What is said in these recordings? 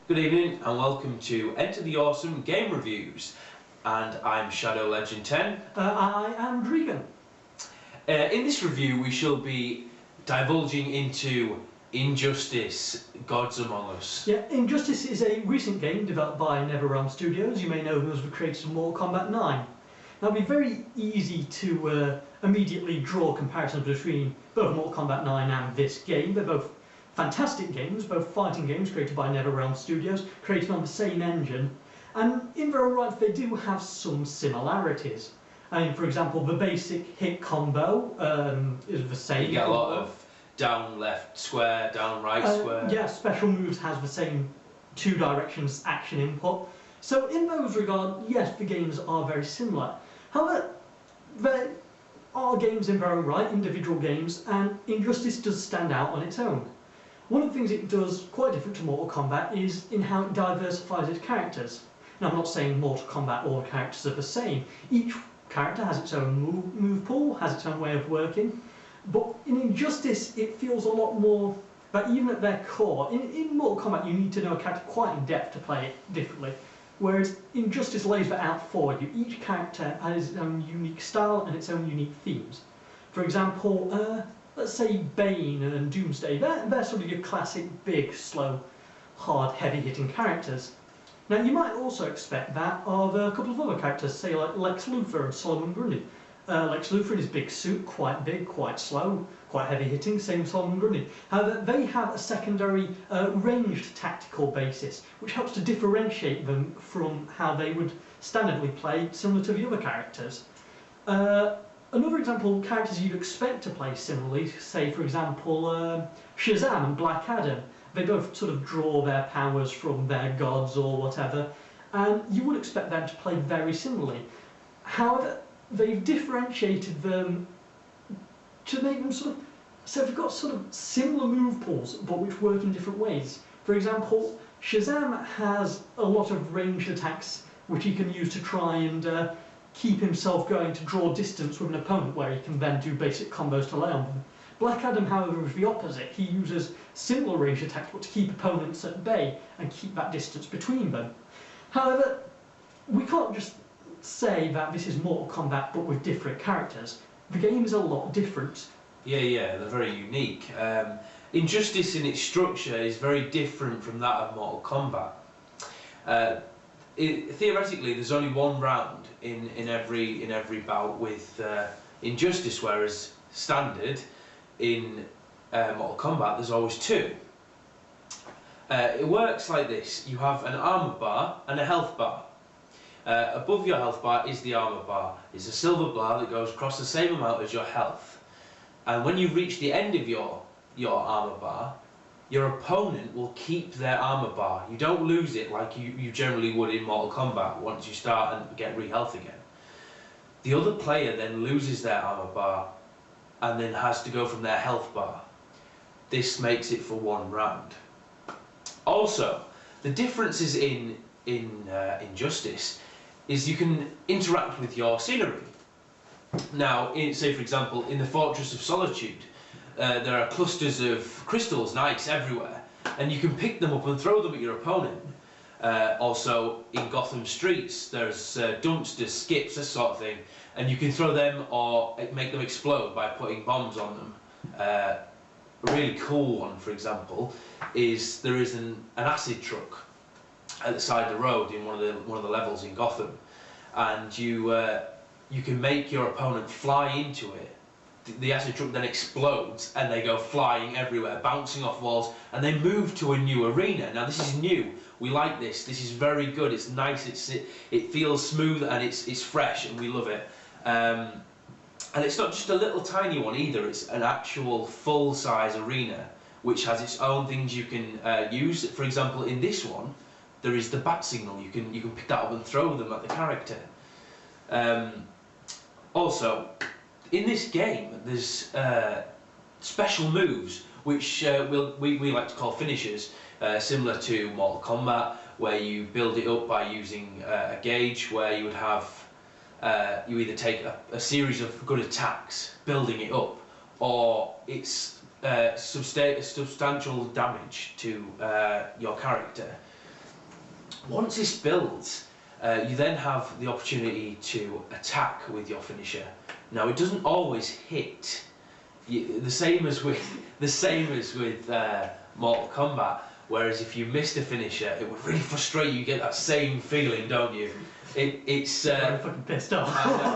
Good evening and welcome to Enter the Awesome Game Reviews, and I'm Shadowlegend10. I am Dregan. In this review we shall be divulging into Injustice, Gods Among Us. Yeah, Injustice is a recent game developed by NetherRealm Studios. You may know them as the creators of Mortal Kombat 9. Now it'd be very easy to immediately draw comparisons between both Mortal Kombat 9 and this game. They're both fantastic games, both fighting games created by NetherRealm Studios, created on the same engine, and in their own right they do have some similarities. I mean, for example, the basic hit combo is the same. You get a lot of down left square, down right square. Yeah, special moves has the same two directions action input. So in those regards, yes, the games are very similar. However, there are games in their own right, individual games, and Injustice does stand out on its own. One of the things it does quite different to Mortal Kombat is in how it diversifies its characters. Now I'm not saying Mortal Kombat all characters are the same. Each character has its own move pool, has its own way of working, but in Injustice it feels a lot more that even at their core, in Mortal Kombat you need to know a character quite in depth to play it differently, whereas Injustice lays that out for you. Each character has its own unique style and its own unique themes. For example, let's say Bane and Doomsday, they're sort of your classic big, slow, hard, heavy-hitting characters. Now you might also expect that of a couple of other characters, say like Lex Luthor and Solomon Grundy. Lex Luthor in his big suit, quite big, quite slow, quite heavy-hitting, same with Solomon Grundy. However, they have a secondary ranged tactical basis, which helps to differentiate them from how they would standardly play, similar to the other characters. Another example of characters you'd expect to play similarly, say for example Shazam and Black Adam. They both sort of draw their powers from their gods or whatever, and you would expect them to play very similarly. However, they've differentiated them to make them sort of, so they've got sort of similar move pools but which work in different ways. For example, Shazam has a lot of ranged attacks which he can use to try and keep himself going to draw distance with an opponent, where he can then do basic combos to lay on them. Black Adam, however, is the opposite. He uses similar range attacks but to keep opponents at bay and keep that distance between them. However, we can't just say that this is Mortal Kombat but with different characters. The game is a lot different. Yeah, they're very unique. Injustice in its structure is very different from that of Mortal Kombat. Theoretically, there's only one round in every bout with Injustice, whereas standard in Mortal Kombat there's always two. It works like this: you have an armor bar and a health bar. Above your health bar is the armor bar. It's a silver bar that goes across the same amount as your health. And when you reach the end of your armor bar, your opponent will keep their armor bar. You don't lose it like you generally would in Mortal Kombat once you start and get re-health again. The other player then loses their armor bar and then has to go from their health bar. This makes it for one round. Also, the differences in Injustice is you can interact with your scenery. Now, say for example, in the Fortress of Solitude, there are clusters of crystals, nice, everywhere, and you can pick them up and throw them at your opponent. Also, in Gotham streets, there's dumpsters, skips, this sort of thing, and you can throw them or make them explode by putting bombs on them. A really cool one, for example, is there is an acid truck at the side of the road in one of the levels in Gotham, and you can make your opponent fly into it. The acid truck then explodes and they go flying everywhere, bouncing off walls, and they move to a new arena. Now this is new, we like this, this is very good, it's nice, it feels smooth and it's fresh and we love it. And it's not just a little tiny one either, it's an actual full-size arena which has its own things you can use. For example, in this one there is the bat signal, you can pick that up and throw them at the character. Also, in this game, there's special moves which we like to call finishers, similar to Mortal Kombat, where you build it up by using a gauge, where you would have you either take a series of good attacks, building it up, or it's substantial damage to your character. Once this builds, you then have the opportunity to attack with your finisher. Now it doesn't always hit. The same as with Mortal Kombat. Whereas if you missed a finisher, it would really frustrate you. You get that same feeling, don't you? It's I'm fucking pissed off.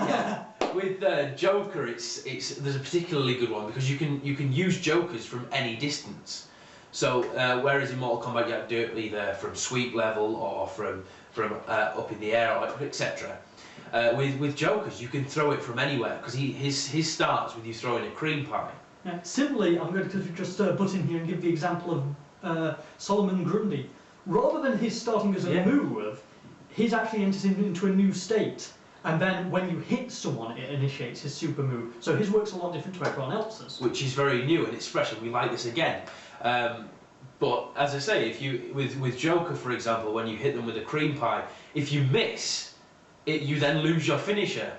yeah. With Joker, there's a particularly good one because you can use Jokers from any distance. So whereas in Mortal Kombat you have to do it either from sweep level or from up in the air, etc. With Jokers, you can throw it from anywhere because his starts with you throwing a cream pie. Yeah. Similarly, I'm going to just butt in here and give the example of Solomon Grundy. Rather than his starting as a move, he's actually enters into a new state, and then when you hit someone, it initiates his super move. So his works a lot different to everyone else's. Which is very new and it's fresh, and we like this again. But as I say, if you with Joker, for example, when you hit them with a cream pie, if you miss, you then lose your finisher.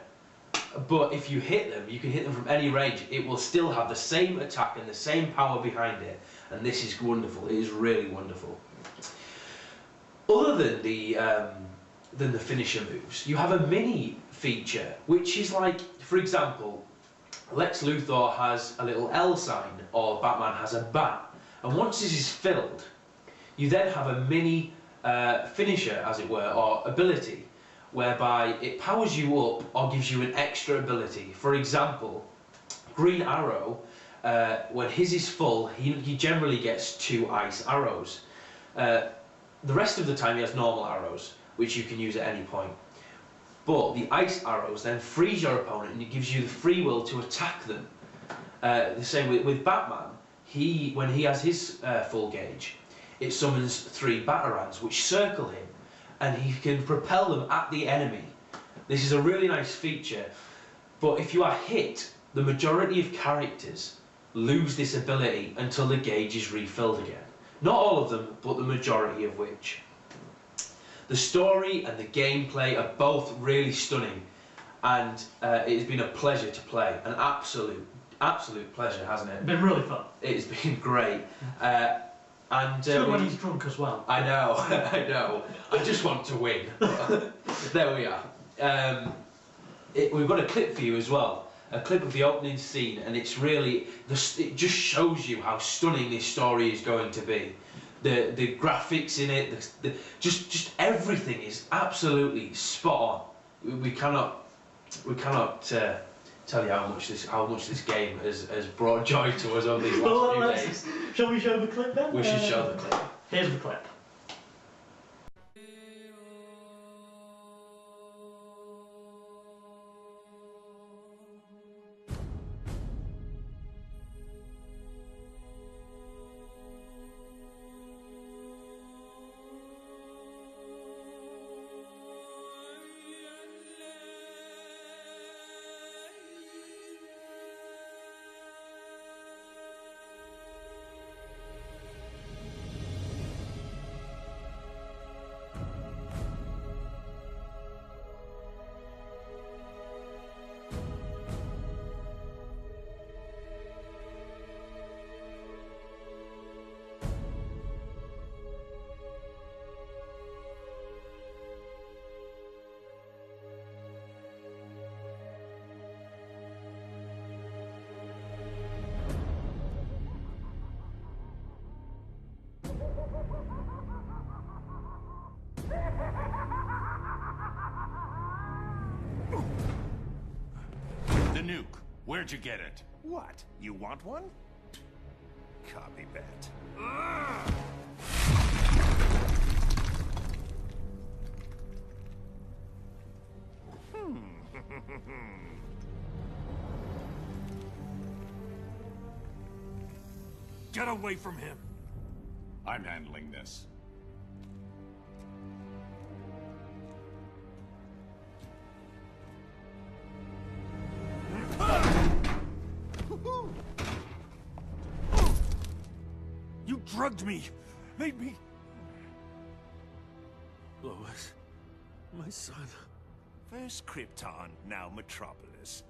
But if you hit them, you can hit them from any range. It will still have the same attack and the same power behind it, and this is wonderful. It is really wonderful. Other than the finisher moves, you have a mini feature, which is like, for example, Lex Luthor has a little L sign, or Batman has a bat. And once this is filled, you then have a mini finisher, as it were, or ability, whereby it powers you up or gives you an extra ability. For example, Green Arrow, when his is full, he generally gets 2 ice arrows. The rest of the time he has normal arrows, which you can use at any point. But the ice arrows then freeze your opponent and it gives you the free will to attack them. The same with Batman. When he has his full gauge, it summons 3 Batarangs which circle him, and he can propel them at the enemy. This is a really nice feature, but if you are hit, the majority of characters lose this ability until the gauge is refilled again. Not all of them, but the majority of which. The story and the gameplay are both really stunning, and it has been a pleasure to play. An absolute pleasure, hasn't it? It's been really fun. It's been great. Still when he's drunk as well. I know, I know. I just want to win. There we are. We've got a clip for you as well. A clip of the opening scene, and it's really, it just shows you how stunning this story is going to be. The graphics in it, just everything is absolutely spot on. We cannot tell you how much this game has brought joy to us over these last few days. Shall we show the clip then? We should show the clip. Here's the clip. The nuke. Where'd you get it? What? You want one? Copy that. Get away from him! I'm handling this. You drugged me! Made me... Lois, my son. First Krypton, now Metropolis.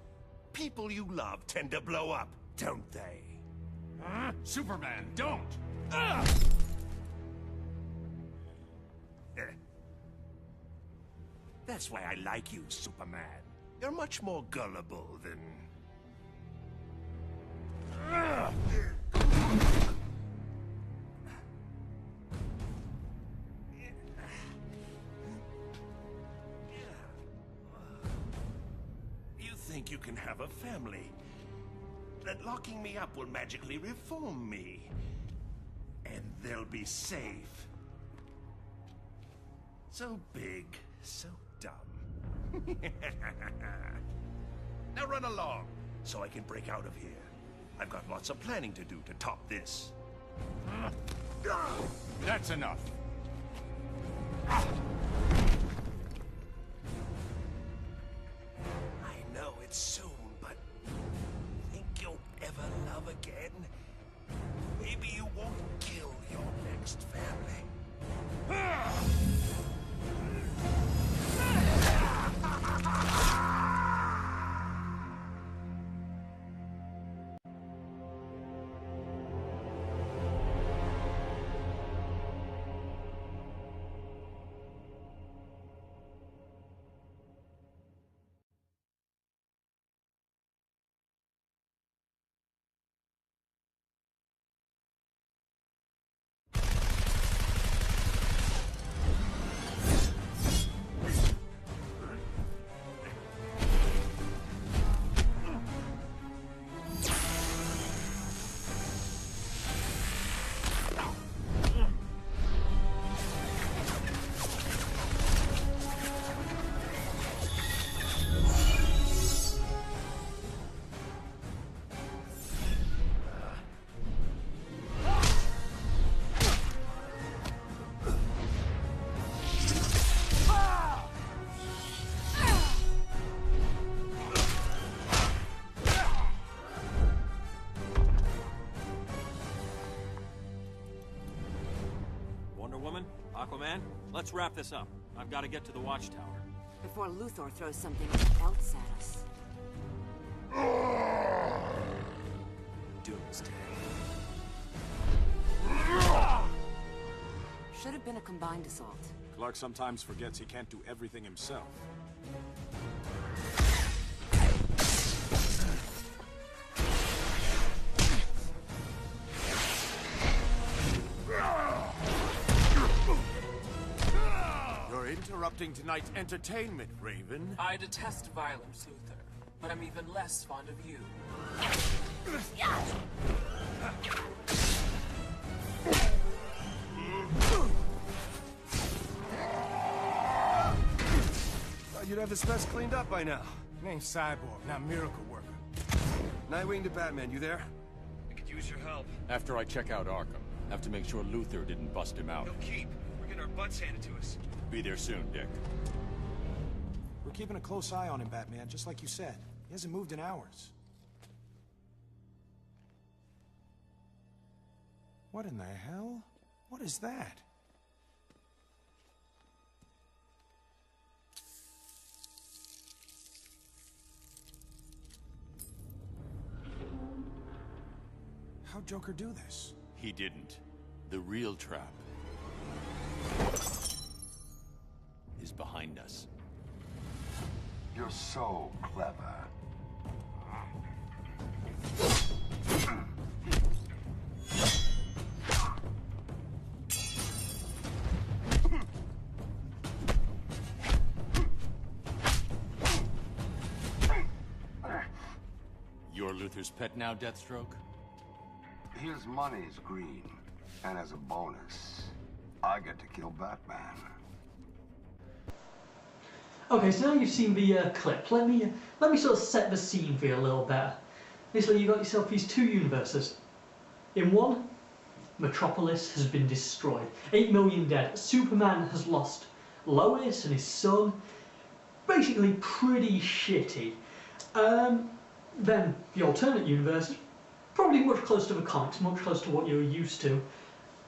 People you love tend to blow up, don't they? Superman, don't! That's why I like you, Superman. You're much more gullible than... You think you can have a family? That locking me up will magically reform me. And they'll be safe. So big, so dumb. Now run along, so I can break out of here. I've got lots of planning to do to top this. That's enough. I know it's soon, but think you'll ever love again? Maybe you won't kill your next family. Aquaman, let's wrap this up. I've got to get to the watchtower. Before Luthor throws something else at us. Doomsday. Should have been a combined assault. Clark sometimes forgets he can't do everything himself. You're interrupting tonight's entertainment, Raven. I detest violence, Luthor, but I'm even less fond of you. Thought you'd have this mess cleaned up by now. Name's Cyborg, not Miracle Worker. Nightwing to Batman, you there? I could use your help. After I check out Arkham, have to make sure Luthor didn't bust him out. No keep. We're getting our butts handed to us. Be there soon, Dick. We're keeping a close eye on him, Batman, just like you said. He hasn't moved in hours. What in the hell? What is that? How'd Joker do this? He didn't. The real trap is behind us. You're so clever. You're Luthor's pet now, Deathstroke? His money's green, and as a bonus, I get to kill Batman. Okay, so now you've seen the clip. Let me sort of set the scene for you a little better. Basically, you got yourself these two universes. In one, Metropolis has been destroyed. 8 million dead. Superman has lost Lois and his son. Basically, pretty shitty. Then the alternate universe, probably much closer to the comics, much closer to what you're used to.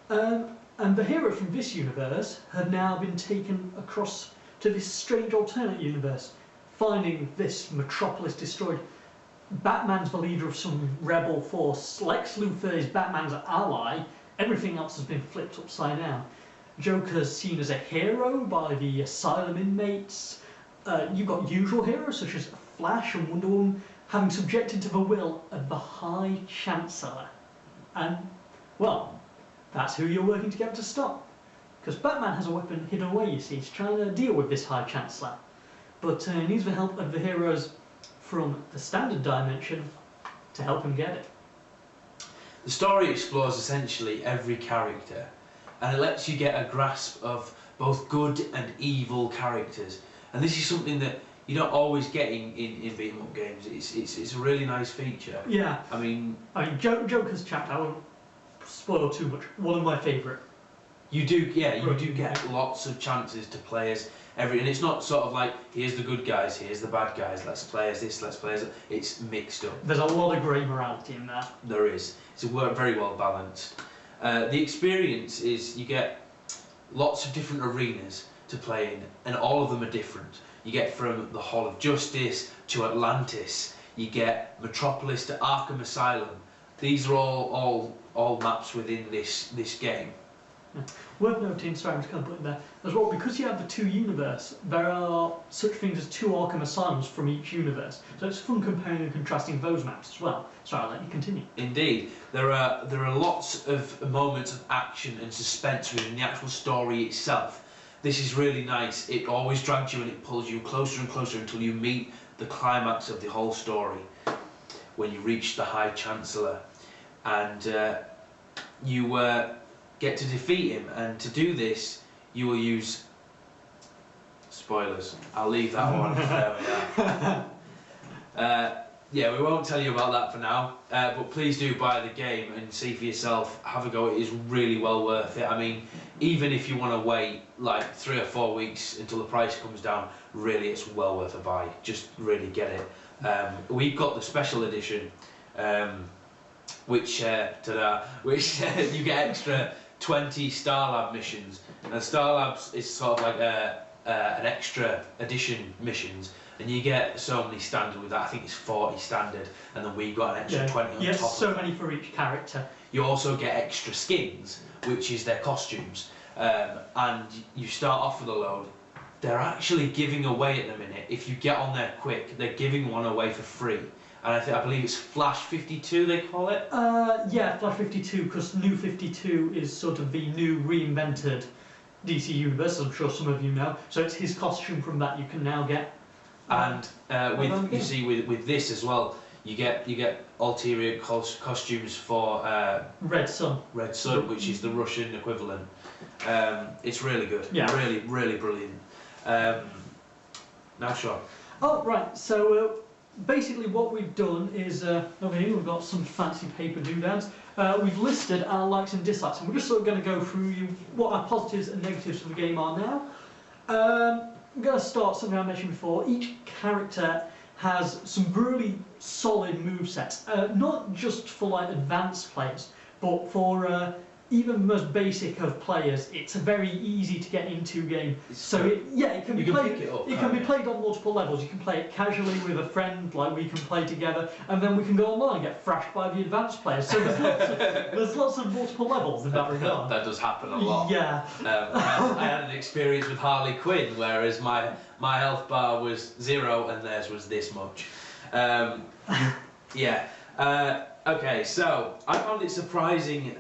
And the heroes from this universe have now been taken across to this strange alternate universe, finding this Metropolis destroyed. Batman's the leader of some rebel force, Lex Luthor is Batman's ally, everything else has been flipped upside down. Joker's seen as a hero by the asylum inmates, you've got usual heroes such as Flash and Wonder Woman having subjected to the will of the High Chancellor. And, well, that's who you're working together to stop. Because Batman has a weapon hidden away, you see. He's trying to deal with this High Chancellor. But he needs the help of the heroes from the standard dimension to help him get it. The story explores essentially every character, and it lets you get a grasp of both good and evil characters. And this is something that you're not always getting in beat-em-up games. It's a really nice feature. Yeah. I mean, Joker's chapter, I won't spoil too much. One of my favourite. You do get lots of chances to play as and it's not sort of like, here's the good guys, here's the bad guys, let's play as this, let's play as that. It's mixed up. There's a lot of grey morality in there. There is. It's very well balanced. The experience is you get lots of different arenas to play in, and all of them are different. You get from the Hall of Justice to Atlantis. You get Metropolis to Arkham Asylum. These are all maps within this game. Yeah. Worth noting, sorry, I'm just going to put in there as well, because you have the two universes, there are such things as two Arkham Asylums from each universe. So it's fun comparing and contrasting those maps as well. Sorry, I'll let you continue. Indeed, there are lots of moments of action and suspense within the actual story itself. This is really nice. It always drags you and it pulls you closer and closer until you meet the climax of the whole story, when you reach the High Chancellor, and you get to defeat him. And to do this, you will use spoilers. I'll leave that one. There we are. Yeah, we won't tell you about that for now, but please do buy the game and see for yourself. Have a go. It is really well worth it. I mean, even if you want to wait like 3 or 4 weeks until the price comes down, really it's well worth a buy. Just really get it. We've got the special edition, which you get extra 20 Star Lab missions. And Star Labs is sort of like an extra edition missions, and you get so many standard with that. I think it's 40 standard, and then we got an extra 20 on top. Yes, so many for each character. You also get extra skins, which is their costumes, and you start off with a load. They're actually giving away at the minute, if you get on there quick, they're giving one away for free. And I believe it's Flash 52 they call it? Yeah, Flash 52, because New 52 is sort of the new reinvented DC Universe, as I'm sure some of you know. So it's his costume from that you can now get. And you see with this as well, you get ulterior costumes for Red Sun, which is the Russian equivalent. It's really good. Yeah. Really brilliant. Now, Sean. Oh, right. So basically what we've done is, over here we've got some fancy paper doodads. We've listed our likes and dislikes, and we're just sort of going to go through what our positives and negatives for the game are now. I'm going to start something I mentioned before. Each character has some really solid movesets, not just for like advanced players, but for even the most basic of players. It's a very easy to get into game. So it can be played. It can be played on multiple levels. You can play it casually with a friend, like we can play together, and then we can go online and get thrashed by the advanced players. So there's lots of multiple levels in that regard. That does happen a lot. Yeah. I had an experience with Harley Quinn, whereas my health bar was 0 and theirs was this much. Yeah. Okay, so I found it surprising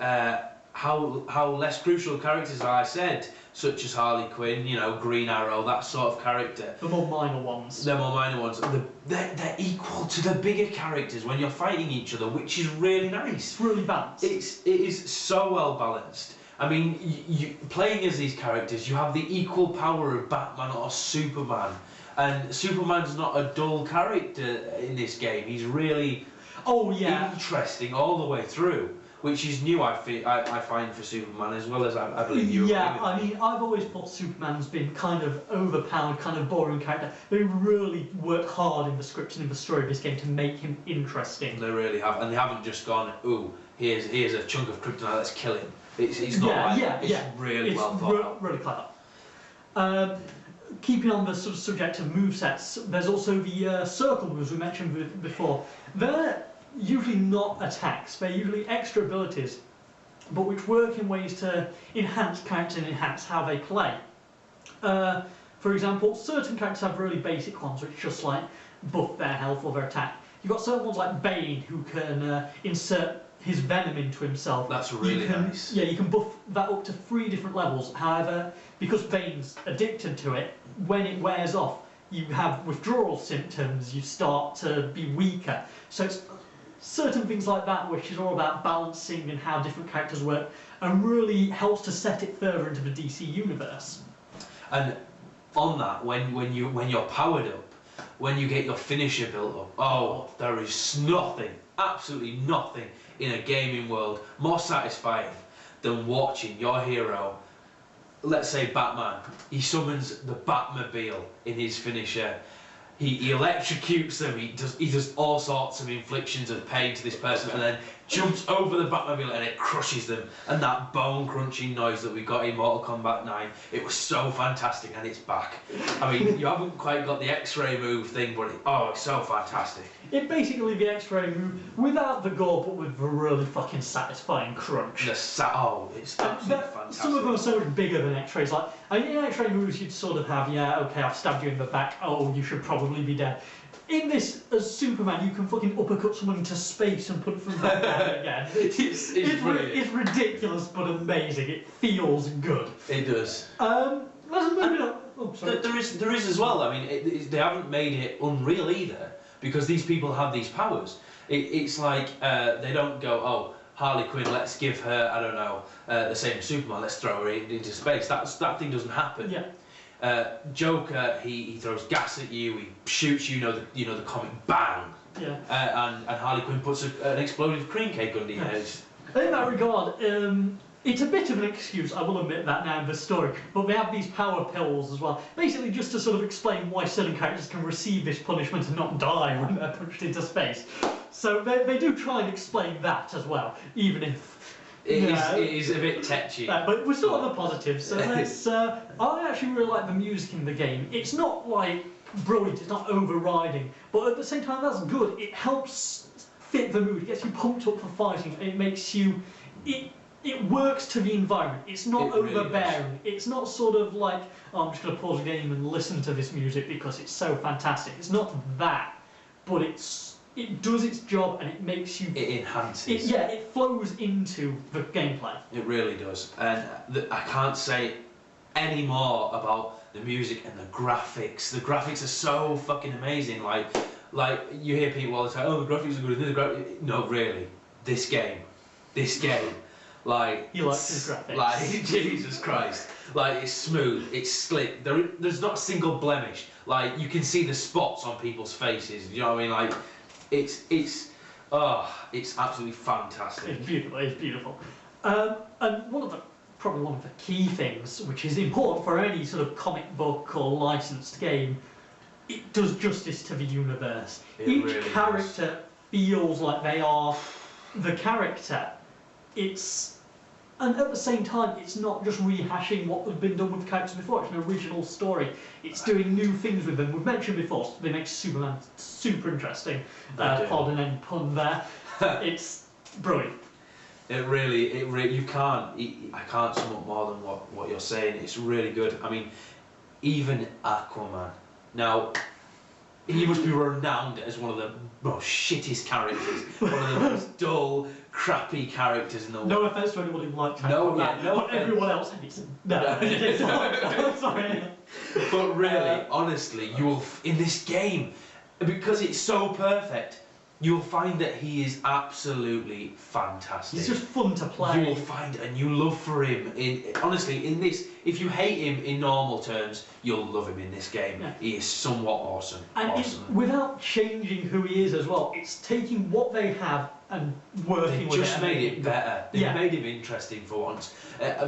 how less crucial characters are. I said, such as Harley Quinn, you know, Green Arrow, that sort of character. The more minor ones. They're more minor ones. They're equal to the bigger characters when you're fighting each other, which is really nice. It's really balanced. It is so well balanced. I mean, you playing as these characters, you have the equal power of Batman or Superman. And Superman's not a dull character in this game. He's really interesting all the way through, which is new, I find, for Superman, as well as I believe you. Yeah, I mean, I've always thought Superman's been kind of overpowered, kind of boring character. They really worked hard in the scripts and in the story of this game to make him interesting. They really have, and they haven't just gone, ooh, here's a chunk of kryptonite, let's kill him. It's not it's really well thought out. Really clever. Keeping on the sort of subject of movesets, there's also the circle moves we mentioned before. They're usually not attacks, they're usually extra abilities, but which work in ways to enhance characters and enhance how they play. For example, certain characters have really basic ones, which just like buff their health or their attack. You've got certain ones like Bane, who can insert his venom into himself. That's really nice. Yeah, you can buff that up to 3 different levels. However, because Bane's addicted to it, when it wears off, you have withdrawal symptoms, you start to be weaker. So it's certain things like that, which is all about balancing and how different characters work, and really helps to set it further into the DC universe. And on that, when you're powered up, when you get your finisher built up, oh, there is nothing, absolutely nothing in a gaming world more satisfying than watching your hero, let's say Batman, he summons the Batmobile in his finisher. He electrocutes them, he does all sorts of inflictions of pain to this person, and then jumps over the Batmobile and it crushes them. And that bone crunching noise that we got in Mortal Kombat 9, it was so fantastic, and it's back. I mean, you haven't quite got the X-ray move thing, but it's so fantastic. It's basically the X-ray move without the gore, but with the really fucking satisfying crunch. It's absolutely fantastic. Some of them are so much bigger than X-rays. Like, I mean, in X-ray moves, you'd sort of have, yeah, okay, I've stabbed you in the back. Oh, you should probably be dead. In this, as Superman, you can fucking uppercut someone into space and put them back down again. It's brilliant. It's ridiculous but amazing. It feels good. It does. Let's move it on. Oh, sorry. There is as well. I mean, they haven't made it unreal either, because these people have these powers. It's like they don't go, oh, Harley Quinn, let's give her, I don't know, the same Superman, let's throw her into space. That thing doesn't happen. Yeah. Joker, he throws gas at you, he shoots you, the comic bang. Yeah. And Harley Quinn puts an explosive cream cake under your head. In that regard, it's a bit of an excuse, I will admit that now in the story, but they have these power pills as well, basically just to sort of explain why certain characters can receive this punishment and not die when they're punched into space. So they do try and explain that as well, even if... It is a bit tetchy. But we're still on the positives, so let's... I actually really like the music in the game. It's not, like, brilliant, it's not overriding, but at the same time that's good. It helps fit the mood, it gets you pumped up for fighting, it makes you... It works to the environment. It's not overbearing. Really, it's not sort of like, oh, I'm just going to pause the game and listen to this music because it's so fantastic. It's not that, but it does its job and it makes you... It enhances. It flows into the gameplay. It really does. And I can't say any more about the music and the graphics. The graphics are so fucking amazing. Like you hear people all the time, oh, the graphics are good. No, really. This game. Like, he likes his graphics. Like, Jesus Christ. Like, it's smooth, it's slick. There's not a single blemish. Like, you can see the spots on people's faces. You know what I mean? Like, it's absolutely fantastic. It's beautiful. And probably one of the key things, which is important for any sort of comic book or licensed game, it does justice to the universe. Each really character feels like they are the character. And at the same time, it's not just rehashing what has been done with characters before. It's an original story. It's doing new things with them. We've mentioned before, they make Superman super interesting. Pardon any pun there. It's brilliant. I can't sum up more than what you're saying. It's really good. I mean, even Aquaman. Now, he must be renowned as one of the most shittest characters, one of the most dull, crappy characters in the world. No offence to anyone who liked Aquaman, but everyone else hates him. No, sorry. But really, honestly, in this game, because it's so perfect, you'll find that he is absolutely fantastic. He's just fun to play. You will find a new love for him. Honestly, in this, if you hate him in normal terms, you'll love him in this game. Yeah. He is somewhat awesome. And it's without changing who he is as well. It's taking what they have and working with it. They've just made it better. They've made him interesting for once.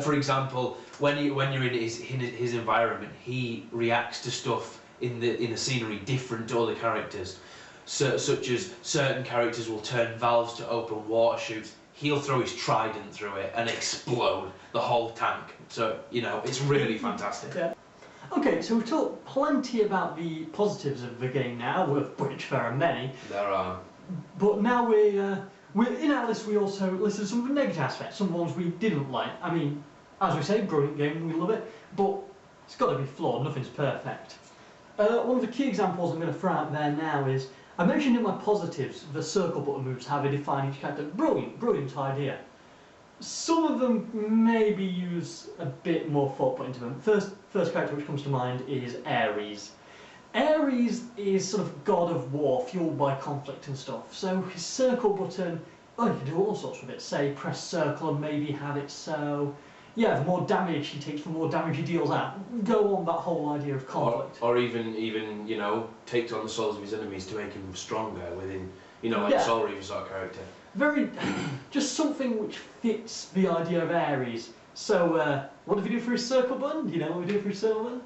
For example, when you're in his environment, he reacts to stuff in the scenery different to other characters. Such as certain characters will turn valves to open water chutes. He'll throw his trident through it and explode the whole tank. So, it's really fantastic. Yeah. Okay, so we've talked plenty about the positives of the game now, of which there are many. There are. But now we're in our list, we also listed some of the negative aspects, some ones we didn't like. I mean, as we say, brilliant game, we love it. But It's got to be flawed, nothing's perfect. One of the key examples I'm going to throw out there now is, I mentioned in my positives the circle button moves, how they define each character. Brilliant idea. Some of them maybe use a bit more thought put into them. First character which comes to mind is Ares. Ares is sort of god of war, fueled by conflict and stuff. So his circle button, oh, you can do all sorts with it. Say, press circle and maybe have it so... Yeah, the more damage he takes, the more damage he deals out. Go on that whole idea of conflict. Or even you know, takes on the souls of his enemies to make him stronger within, you know, like a Soul Reaver sort of character. Very, just something which fits the idea of Ares. So, what do we do for his circle button? Do you know what we do for his circle button?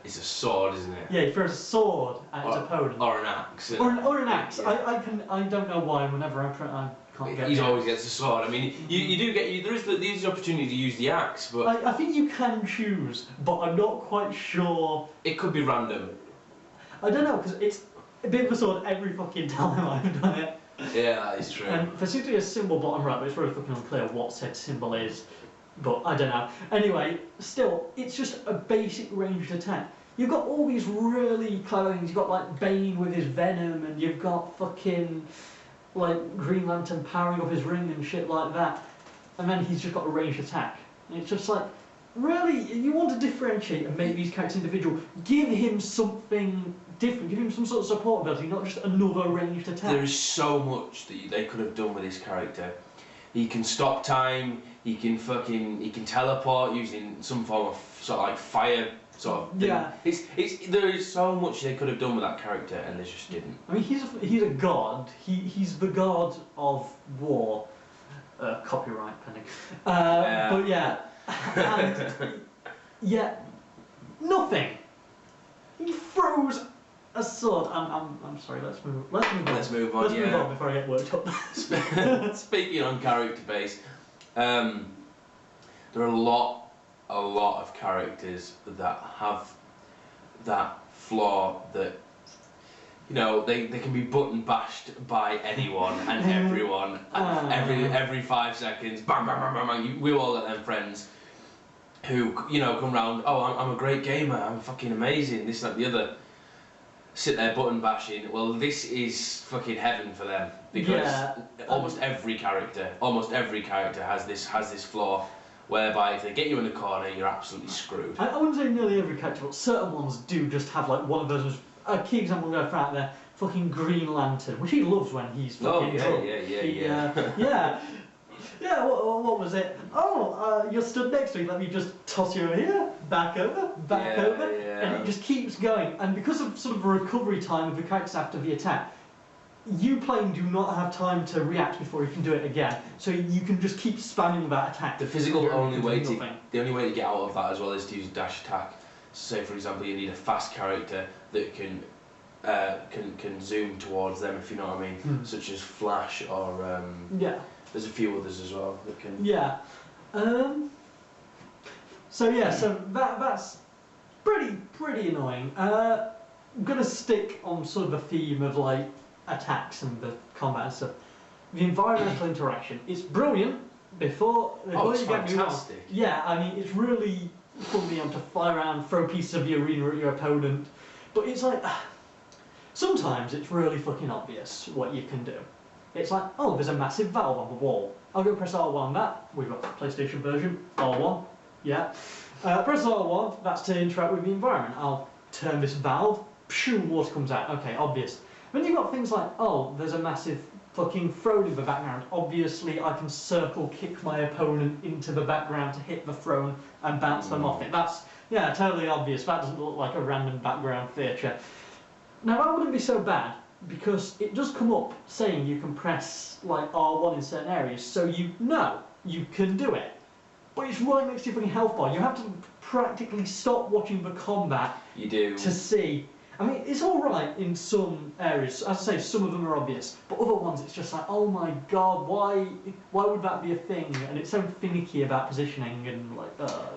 It's a sword, isn't it? Yeah, he throws a sword at his opponent. Or an axe. Or an axe. Yeah. I don't know why. Whenever I can't get. He always gets a sword. I mean, you do get there is the opportunity to use the axe, but I think you can choose, but I'm not quite sure. It could be random. I don't know, because it's a bit of a sword every fucking time I've done it. Yeah, that is true. And there seems to be a symbol bottom right, but it's really fucking unclear what said symbol is. But I don't know. Anyway, still, it's just a basic ranged attack. You've got all these really clever things. You've got like Bane with his venom, and you've got fucking like Green Lantern powering up his ring and shit like that. And then he's just got a ranged attack. And it's just like, really, you want to differentiate and make these characters individual. Give him something different. Give him some sort of support ability, not just another ranged attack. There is so much that they could have done with this character. He can stop time. He can teleport using some form of sort of like fire sort of thing. Yeah. There is so much they could have done with that character, and they just didn't. I mean, he's a god. He's the god of war. Copyright pending. But yeah, and yeah, nothing. He throws a sword. I'm sorry. Let's move on. Let's move on. Let's move on before I get worked up. Speaking on character base, there are a lot of characters that have that flaw that, you know, they can be button bashed by anyone and everyone every 5 seconds. Bang, bang, bang, bang, bang. We all got them friends who, you know, come round. Oh, I'm a great gamer. I'm fucking amazing. This, that, the other. Sit there button bashing. Well, this is fucking heaven for them, because almost every character has this flaw, whereby if they get you in the corner, you're absolutely screwed. I wouldn't say nearly every character, but certain ones do just have like one of those. A key example I'm going to throw out there: fucking Green Lantern, which he loves when he's fucking drunk. Yeah, what was it? Oh, you're stood next to me, let me just toss you over here, back over, and it just keeps going. And because of sort of a recovery time of the characters after the attack, you playing do not have time to react before you can do it again. So you can just keep spamming that attack. The only way to get out of that as well is to use dash attack. So say for example you need a fast character that can zoom towards them, if you know what I mean, such as Flash or there's a few others as well that can. Yeah. So that's pretty annoying. I'm gonna stick on sort of a theme of like attacks and the combat and stuff. The environmental interaction, it's brilliant. Before it's you get me wrong. fantastic. Yeah, I mean it's really fun being able to fly around, throw pieces of the arena at your opponent. But it's like sometimes it's really fucking obvious what you can do. It's like, oh, there's a massive valve on the wall. I'll go press R1 on that. We've got the PlayStation version. R1, yeah. Press R1, that's to interact with the environment. I'll turn this valve, pshoo, water comes out. Okay, obvious. Then you've got things like, oh, there's a massive fucking throne in the background. Obviously, I can circle kick my opponent into the background to hit the throne and bounce them off it. That's, yeah, totally obvious. That doesn't look like a random background feature. Now, that wouldn't be so bad, because it does come up saying you can press like R1 in certain areas, so you know you can do it. But it's right next to your fucking health bar. You have to practically stop watching the combat You do. to see. I mean, it's all right in some areas. As I say, some of them are obvious, but other ones, it's just like, oh my god, why would that be a thing? And it's so finicky about positioning and like.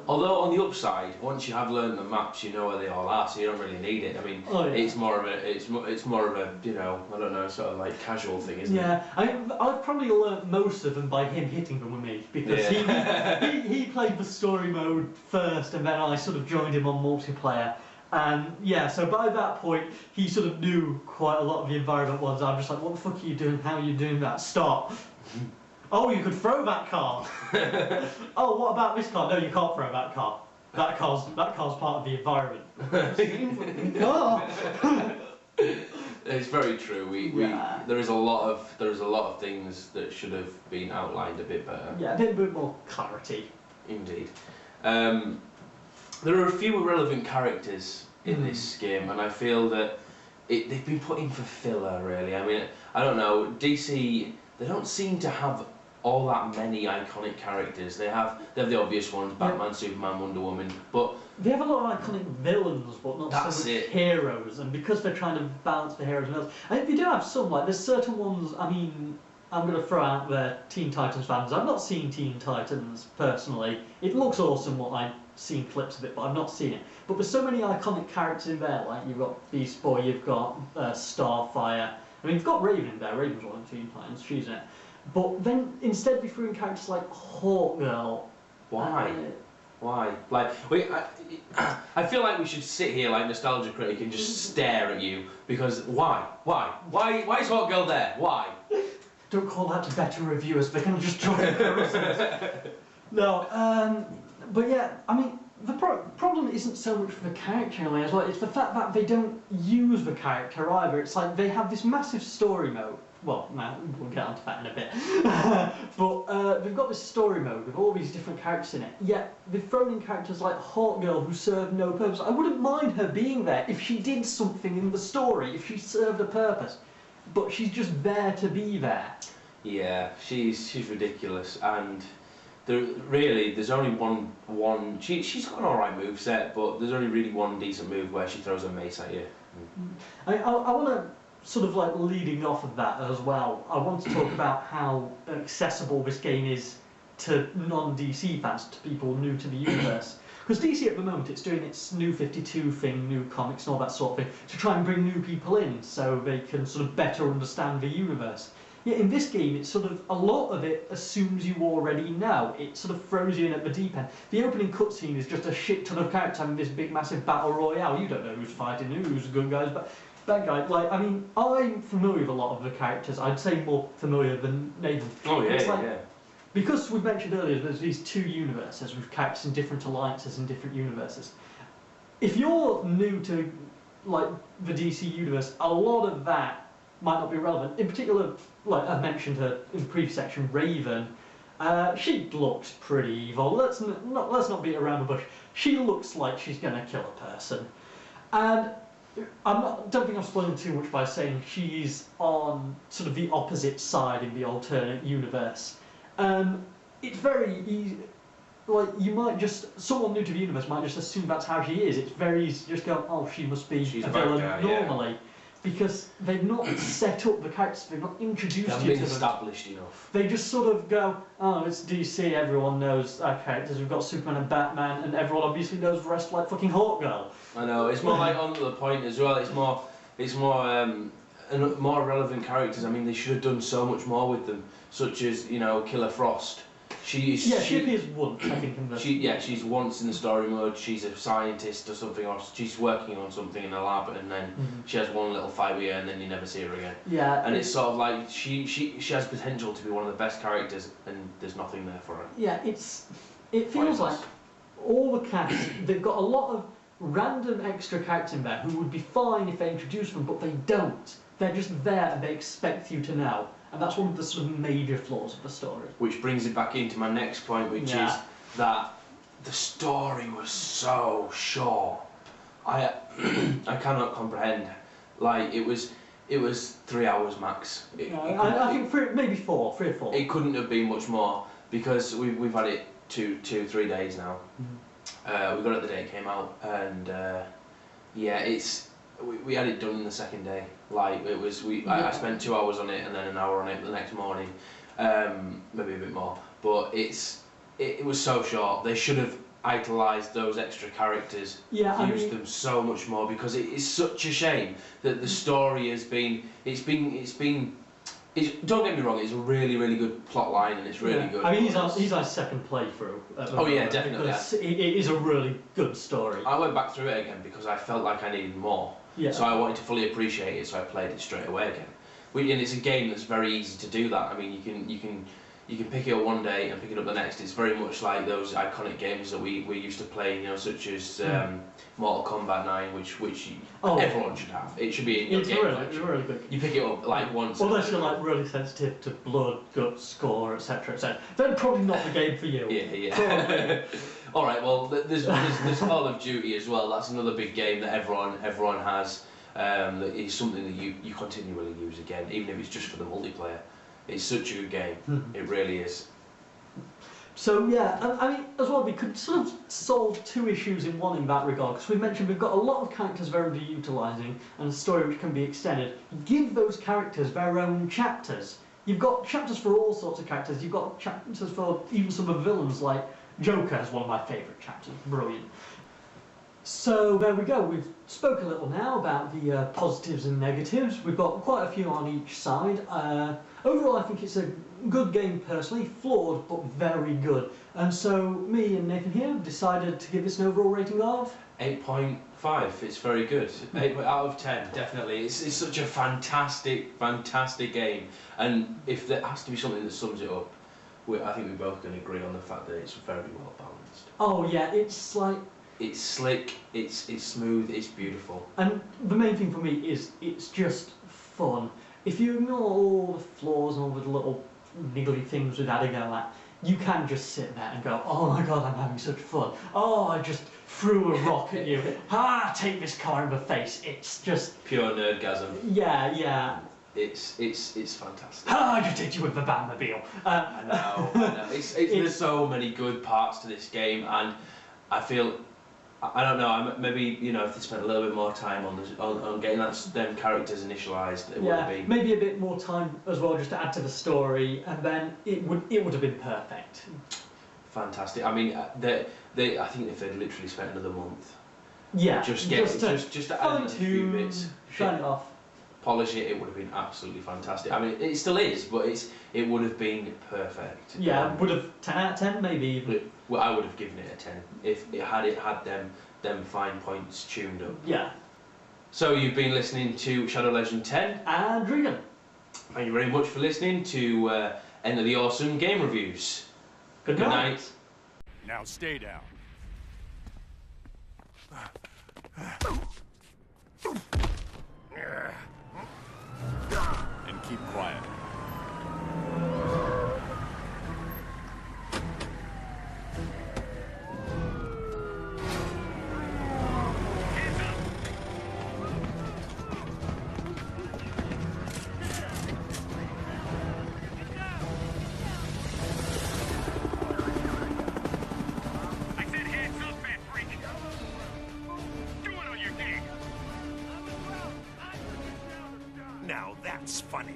Although on the upside, once you have learned the maps, you know where they all are, so you don't really need it. I mean, it's more of a you know, I don't know, sort of like casual thing, isn't it? Yeah, I've probably learnt most of them by him hitting them with me because he played the story mode first, and then I sort of joined him on multiplayer. And yeah, so by that point, he sort of knew quite a lot of the environment ones. I'm just like, what the fuck are you doing? How are you doing that? Stop. Oh, you could throw that car. Oh, what about this car? No, you can't throw that car. That car's part of the environment. It's very true. There is a lot of things that should have been outlined a bit better. Yeah, a bit more clarity. Indeed. There are a few relevant characters in this game, and I feel that they've been put in for filler, really. I mean, I don't know, DC, they don't seem to have all that many iconic characters. They have the obvious ones, Batman, Superman, Wonder Woman, but... They have a lot of iconic villains, but not so much heroes, and because they're trying to balance the heroes and villains, I think they do have some, like, there's certain ones, I mean, I'm going to throw out there Teen Titans fans. I've not seen Teen Titans, personally. It looks awesome what I've seen clips of it, but I've not seen it. But there's so many iconic characters in there, like you've got Beast Boy, you've got Starfire. I mean, you've got Raven in there. Raven's one of Teen Titans, she's in it. But then instead we threw in characters like Hawkgirl. Why? Why? Like, I feel like we should sit here like Nostalgia Critic and just stare at you, because why? Why is Hawkgirl there? Why? Don't call that to better reviewers, they can just join the No, but yeah, I mean, the problem isn't so much for the character anyway as well, it's the fact that they don't use the character either. It's like they have this massive story mode. Well, no, we'll get onto that in a bit. But they've got this story mode with all these different characters in it, yet they've thrown in characters like Hawkgirl who serve no purpose. I wouldn't mind her being there if she did something in the story, if she served a purpose. But she's just there to be there. Yeah, she's ridiculous, and there's only one. She's got an alright moveset, but there's only really one decent move where she throws a mace at you. I want to sort of like leading off of that as well. I want to talk about how accessible this game is to non-DC fans, to people new to the universe. Because DC at the moment, it's doing its New 52 thing, new comics and all that sort of thing, to try and bring new people in so they can sort of better understand the universe. Yet in this game, it's sort of, a lot of it assumes you already know. It sort of throws you in at the deep end. The opening cutscene is just a shit ton of characters having this big massive battle royale. You don't know who's fighting who's good guys, but bad guys. Like, I mean, I'm familiar with a lot of the characters. I'd say more familiar than Nathan. Oh yeah, yeah. Because we mentioned earlier, there's these two universes with characters in different alliances in different universes. If you're new to like the DC universe, a lot of that might not be relevant. In particular, like I mentioned her in the previous section, Raven. She looks pretty evil. Let's not beat around the bush. She looks like she's going to kill a person, and don't think I'm spoiling too much by saying she's on sort of the opposite side in the alternate universe. It's very easy, like you might just, someone new to the universe might just assume that's how she is. It's very easy to just go, oh, she must be a villain normally. Because they've not set up the characters, they've not introduced you to them. They haven't been established enough. They just sort of go, oh, it's DC, everyone knows our characters, we've got Superman and Batman, and everyone obviously knows the rest like fucking Hawkgirl. I know, it's more like on the point as well, it's more relevant characters. I mean, they should have done so much more with them, such as, you know, Killer Frost. She appears once, I think, in the... she's once in the story mode, she's a scientist or something, or she's working on something in a lab, and then she has one little fight with her, and then you never see her again. Yeah. And it's sort of like, she has potential to be one of the best characters, and there's nothing there for her. Yeah, it feels like all the cast, they've got a lot of random extra characters in there who would be fine if they introduced them, but they don't. They're just there and they expect you to know. And that's one of the sort of major flaws of the story. Which brings it back into my next point, which is that the story was so short. I cannot comprehend. Like, it was 3 hours max. I think maybe 3 or 4. It couldn't have been much more, because we've had it 3 days now. We got it the day it came out, and yeah, it's we had it done in the second day. Like it was, I spent 2 hours on it and then an hour on it the next morning, maybe a bit more. But it was so short. They should have itemized those extra characters, used them so much more, because it is such a shame that the story has been. Don't get me wrong, it's a really, really good plot line and it's really good. I mean, he's our second playthrough. Oh yeah, definitely. It is a really good story. I went back through it again because I felt like I needed more. Yeah. So I wanted to fully appreciate it, so I played it straight away again. And it's a game that's very easy to do that. I mean, you can pick it up one day and pick it up the next. It's very much like those iconic games that we used to play, you know, such as Mortal Kombat 9, which everyone should have. It should be in your game collection. It's really good. You pick it up like once. Unless you're like really sensitive to blood, guts, gore, etc., etc. Then probably not the game for you. Yeah. All right. Well, there's Call of Duty as well. That's another big game that everyone has. That is something that you continually use again, even if it's just for the multiplayer. It's such a good game. It really is. So yeah, I mean, as well, we could sort of solve two issues in one in that regard, because we mentioned we've got a lot of characters very underutilising and a story which can be extended. Give those characters their own chapters. You've got chapters for all sorts of characters. You've got chapters for even some of the villains, like Joker is one of my favourite chapters. Brilliant. So there we go, we've spoken a little now about the positives and negatives. We've got quite a few on each side. Overall I think it's a good game personally, flawed but very good. And so me and Nathan here decided to give this an overall rating of 8.5. It's very good. 8 out of 10, definitely. It's such a fantastic game. And if there has to be something that sums it up, I think we both can agree on the fact that it's very well balanced. Oh yeah, it's like... It's slick, it's smooth, it's beautiful. And the main thing for me is it's just fun. If you ignore all the flaws and all the little niggly things we've had a go at, you can just sit there and go, oh my god, I'm having such fun. Oh, I just threw a rock at you. Take this car in the face. It's just... pure nerdgasm. Yeah. It's fantastic. I just hit you with the Batmobile. I know. There's so many good parts to this game, and I feel... I don't know. Maybe if they spent a little bit more time on getting them characters initialised, it would be maybe a bit more time as well, just to add to the story, and then it would have been perfect. Fantastic. I mean, I think if they'd literally spent another month, just to add a few bits, shine it off, polish it, it would have been absolutely fantastic. I mean, it still is, but it would have been perfect. Yeah, would have 10 out of 10 maybe even. Well, I would have given it a 10 if it had them fine points tuned up. Yeah. So you've been listening to Shadowlegend10 and Dregan. Thank you very much for listening to End of the Awesome Game Reviews. Good night. Now stay down. And keep quiet. Now that's funny.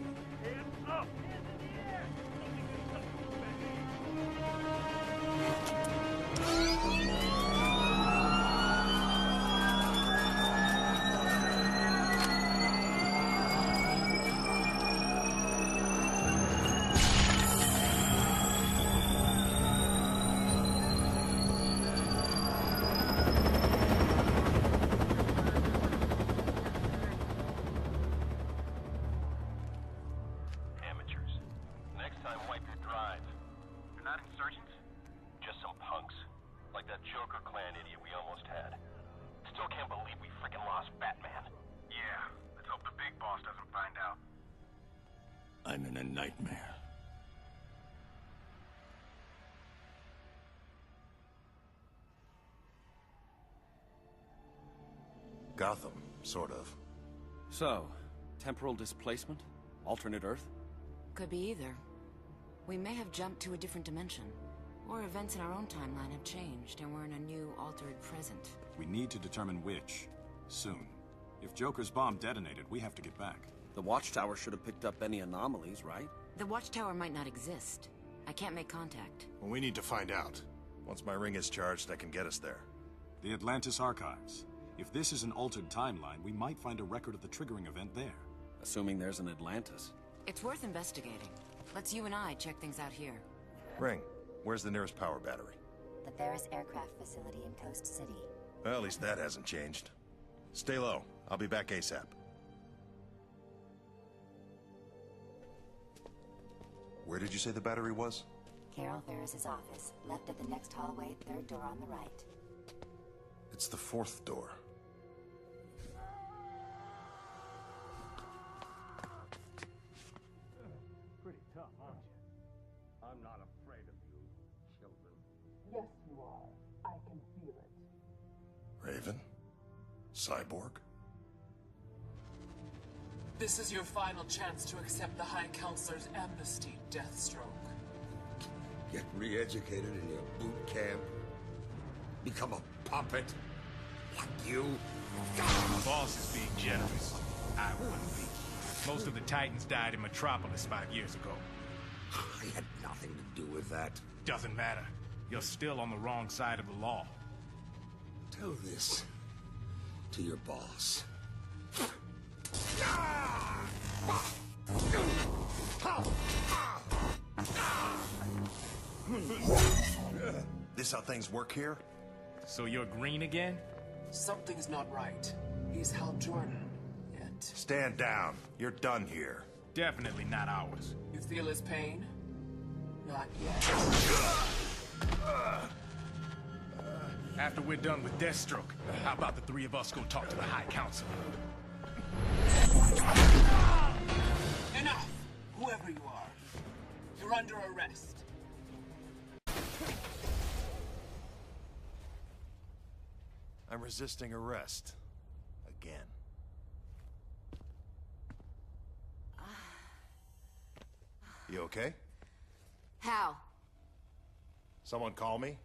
Joker clan idiot we almost had. Still can't believe we freaking lost Batman. Yeah, let's hope the big boss doesn't find out. I'm in a nightmare. Gotham, sort of. So, temporal displacement? Alternate Earth? Could be either. We may have jumped to a different dimension. Or events in our own timeline have changed, and we're in a new, altered present. We need to determine which, soon. If Joker's bomb detonated, we have to get back. The watchtower should have picked up any anomalies, right? The watchtower might not exist. I can't make contact. Well, we need to find out. Once my ring is charged, I can get us there. The Atlantis Archives. If this is an altered timeline, we might find a record of the triggering event there. Assuming there's an Atlantis. It's worth investigating. Let's you and I check things out here. Ring, where's the nearest power battery? The Ferris Aircraft Facility in Coast City. Well, at least that hasn't changed. Stay low. I'll be back ASAP. Where did you say the battery was? Carol Ferris's office. Left at the next hallway, third door on the right. It's the fourth door. Pretty tough, aren't you? I'm not afraid of you, children. Yes, you are. I can feel it. Raven? Cyborg? This is your final chance to accept the High Counselor's amnesty, Deathstroke. Get re-educated in your boot camp? Become a puppet? Like you? The boss is being generous. I wouldn't be. Most of the Titans died in Metropolis 5 years ago. I had nothing to do with that. Doesn't matter. You're still on the wrong side of the law. Tell this to your boss. This how things work here? So you're green again? Something's not right. He's Hal Jordan, yet... Stand down. You're done here. Definitely not ours. You feel his pain? Not yet. After we're done with Deathstroke, how about the three of us go talk to the High Council? Enough! Whoever you are, you're under arrest. I'm resisting arrest. Again. You okay? How? Someone call me?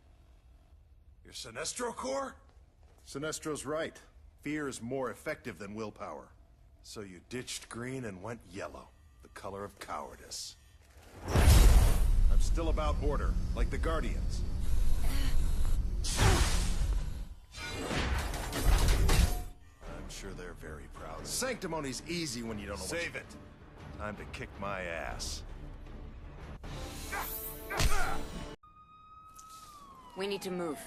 Your Sinestro Corps? Sinestro's right. Fear is more effective than willpower. So you ditched green and went yellow, the color of cowardice. I'm still about order, like the Guardians. I'm sure they're very proud. Sanctimony's easy when you don't know Save it. Time to kick my ass. We need to move.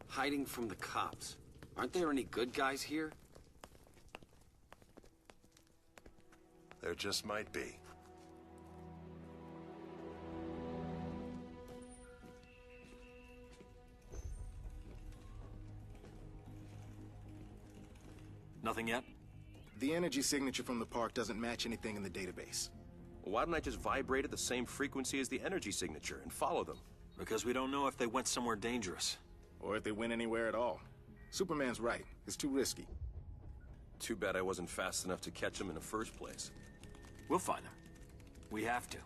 Hiding from the cops. Aren't there any good guys here? There just might be. Nothing yet? The energy signature from the park doesn't match anything in the database. Well, why don't I just vibrate at the same frequency as the energy signature and follow them? Because we don't know if they went somewhere dangerous. Or if they went anywhere at all. Superman's right. It's too risky. Too bad I wasn't fast enough to catch them in the first place. We'll find them. We have to.